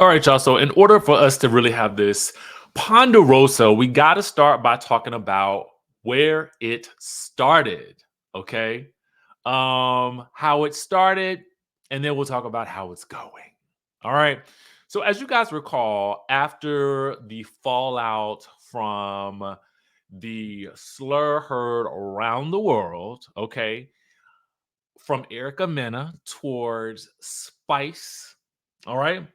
All right, y'all. So, in order for us to really have this ponderosa, we got to start by talking about where it started. Okay, how it started, and then we'll talk about how it's going. All right. So, as you guys recall, after the fallout from the slur heard around the world, okay, from Erica Mena towards Spice, all right,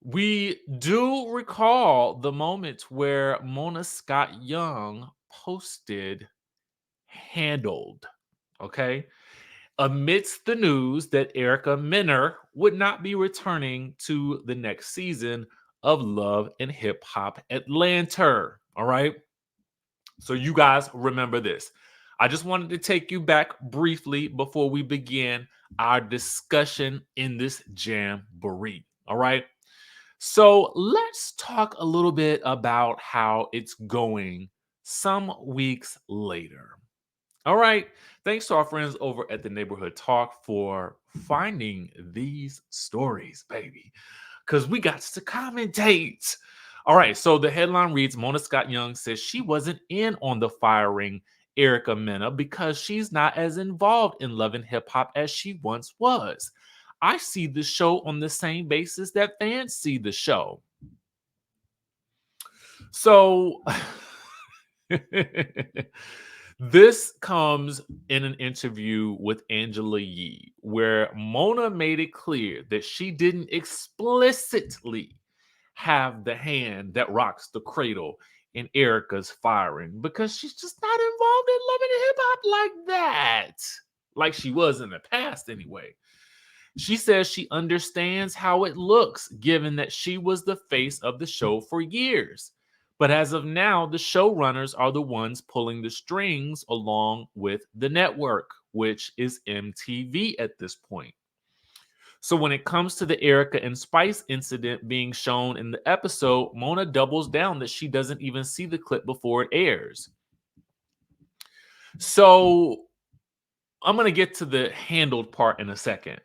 we do recall the moment where Mona Scott Young posted handled, okay, amidst the news that Erica Minner would not be returning to the next season of Love and Hip Hop Atlanta. All right. So you guys remember this. I just wanted to take you back briefly before we begin our discussion in this jamboree. All right. So let's talk a little bit about how it's going some weeks later. All right. Thanks to our friends over at the Neighborhood Talk for finding these stories, baby, because we got to commentate. All right. So the headline reads Mona Scott Young says she wasn't in on the firing Erica Mena because she's not as involved in Love and Hip Hop as she once was. I see the show on the same basis that fans see the show. So this comes in an interview with Angela Yee, where Mona made it clear that she didn't explicitly have the hand that rocks the cradle in Erica's firing because she's just not involved in Love and Hip Hop like that, like she was in the past anyway. She says she understands how it looks given that she was the face of the show for years. But as of now, the showrunners are the ones pulling the strings along with the network, which is MTV at this point. So when it comes to the Erica and Spice incident being shown in the episode, Mona doubles down that she doesn't even see the clip before it airs. So I'm going to get to the handled part in a second.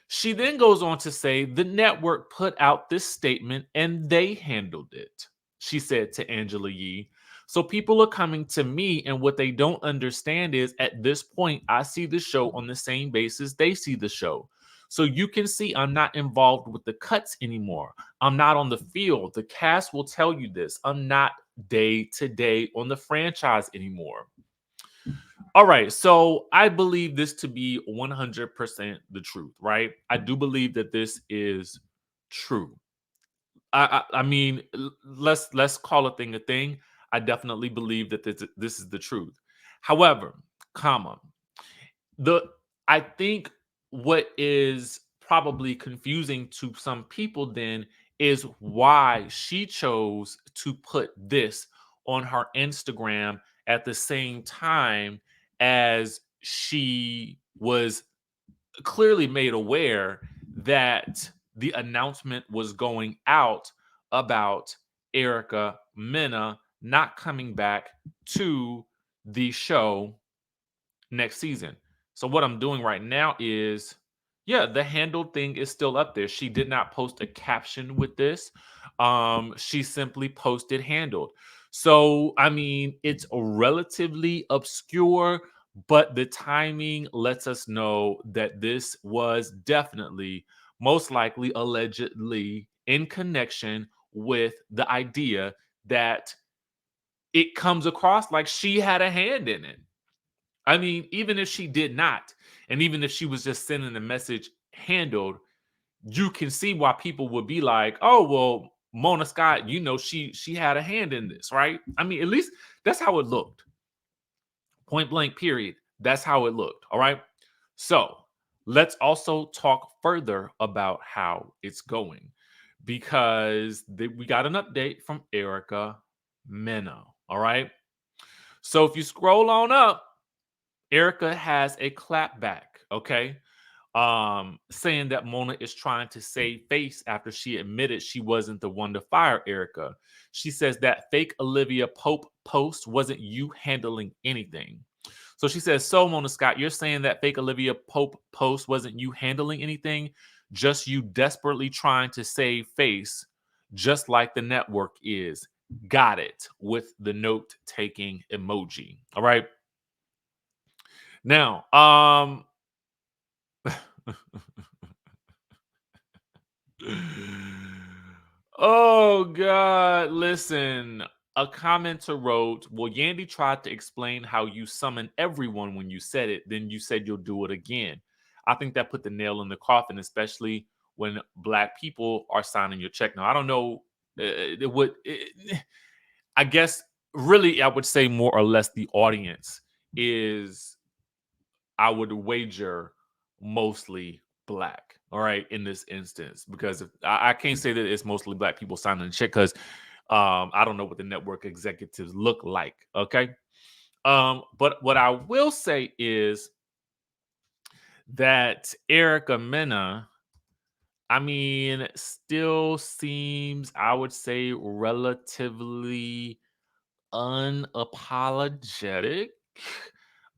She then goes on to say the network put out this statement and they handled it, she said to Angela Yee. So people are coming to me, and what they don't understand is at this point, I see the show on the same basis they see the show. So you can see I'm not involved with the cuts anymore. I'm not on the field. The cast will tell you this. I'm not day to day on the franchise anymore. All right, so I believe this to be 100% the truth, right? I do believe that this is true. I mean, let's call a thing a thing. I definitely believe that this is the truth. However, comma, the I think what is probably confusing to some people then is why she chose to put this on her Instagram at the same time as she was clearly made aware that the announcement was going out about Erica Mena not coming back to the show next season. So what I'm doing right now is, yeah, the handled thing is still up there. She did not post a caption with this. She simply posted handled. So I mean, it's relatively obscure, but the timing lets us know that this was definitely, most likely, allegedly in connection with the idea that it comes across like she had a hand in it. I mean, even if she did not, and even if she was just sending the message handled, you can see why people would be like, "Oh, well, Mona Scott, she had a hand in this, right?" I mean, at least that's how it looked. Point blank, period. That's how it looked. All right. So let's also talk further about how it's going because we got an update from Erica Mena. All right. So if you scroll on up, Erica has a clapback, okay? Saying that Mona is trying to save face after she admitted she wasn't the one to fire Erica. She says that fake Olivia Pope post wasn't you handling anything. So she says, so Mona Scott, you're saying that fake Olivia Pope post wasn't you handling anything? just you desperately trying to save face, just like the network is. Got it, with the note-taking emoji. All right. Now, oh God, listen. A commenter wrote, well, Yandy tried to explain how you summoned everyone when you said it, then you said you'll do it again. I think that put the nail in the coffin, especially when Black people are signing your check. Now, I don't know. I guess, really, I would say more or less the audience is, I would wager, mostly Black. All right, in this instance, because I can't say that it's mostly Black people signing the check, because I don't know what the network executives look like. Okay. But what I will say is that Erica Mena, I mean, still seems, I would say, relatively unapologetic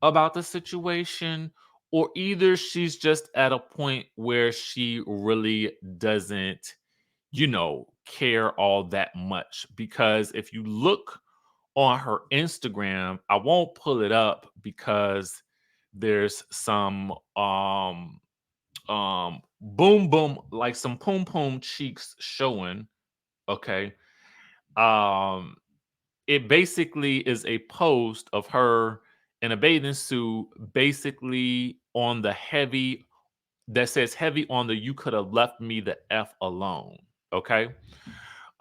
about the situation, or either she's just at a point where she really doesn't, care all that much. Because if you look on her Instagram, I won't pull it up because there's some boom boom, like some poom poom cheeks showing. Okay. Um it basically is a post of her in a bathing suit, basically on the heavy, that says heavy on the "you could have left me the F alone." Okay.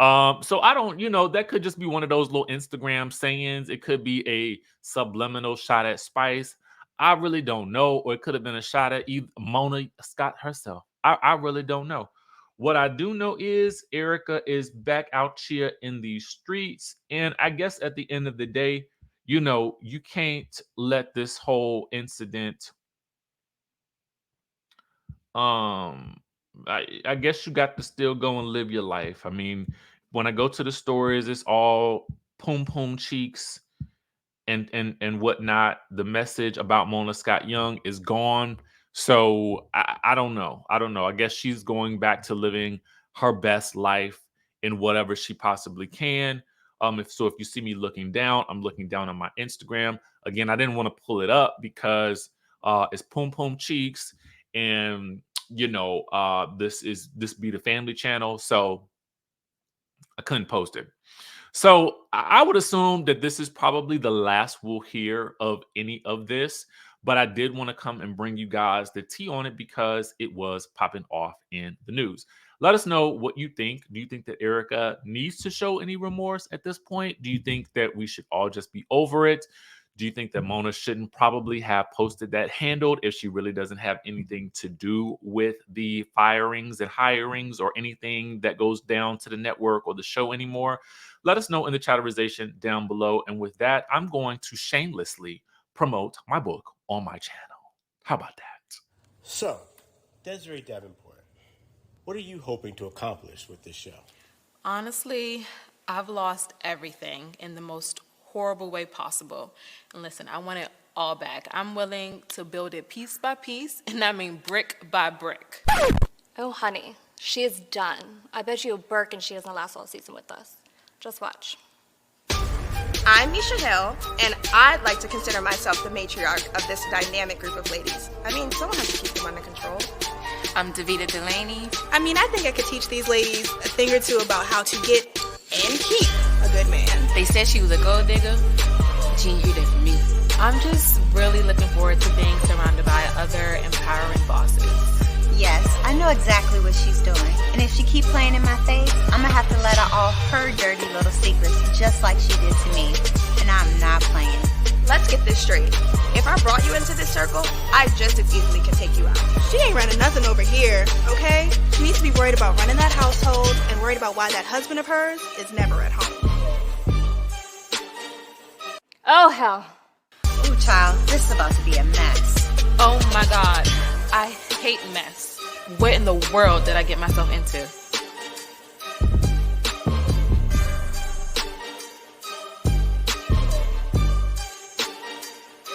So I don't, that could just be one of those little Instagram sayings. It could be a subliminal shot at Spice. I really don't know. Or it could have been a shot at Mona Scott herself. I really don't know. What I do know is Erica is back out here in these streets. And I guess at the end of the day, you can't let this whole incident, I guess you got to still go and live your life. I mean, when I go to the stores, it's all poom poom cheeks and whatnot. The message about Mona Scott Young is gone. So I don't know. I don't know. I guess she's going back to living her best life in whatever she possibly can. If you see me looking down, I'm looking down on my Instagram. Again, I didn't want to pull it up because it's poom poom cheeks, and this be the family channel, so I couldn't post it. So I would assume that this is probably the last we'll hear of any of this, but I did want to come and bring you guys the tea on it because it was popping off in the news. Let us know what you think. Do you think that Erica needs to show any remorse at this point? Do you think that we should all just be over it? Do you think that Mona shouldn't probably have posted that handled if she really doesn't have anything to do with the firings and hirings or anything that goes down to the network or the show anymore? Let us know in the chatterization down below. And with that, I'm going to shamelessly promote my book on my channel. How about that? So, Desiree Davenport, what are you hoping to accomplish with this show? Honestly, I've lost everything in the most horrible way possible. And listen, I want it all back. I'm willing to build it piece by piece, and I mean brick by brick. Oh, honey, she is done. I bet you a Birkin she doesn't last all season with us. Just watch. I'm Misha Hill, and I'd like to consider myself the matriarch of this dynamic group of ladies. I mean, someone has to keep them under control. I'm Davita Delaney. I mean, I think I could teach these ladies a thing or two about how to get and keep a good man. They said she was a gold digger. She ain't that for me. I'm just really looking forward to being surrounded by other empowering bosses. Yes, I know exactly what she's doing. And if she keep playing in my face, I'm gonna have to let her off her dirty little secrets just like she did to me. And I'm not playing. Let's get this straight. If I brought you into this circle, I just as easily can take you out. She ain't running nothing over here, okay? She needs to be worried about running that household and worried about why that husband of hers is never at home. Oh, hell. Ooh, child, this is about to be a mess. Oh my God, I hate mess. What in the world did I get myself into?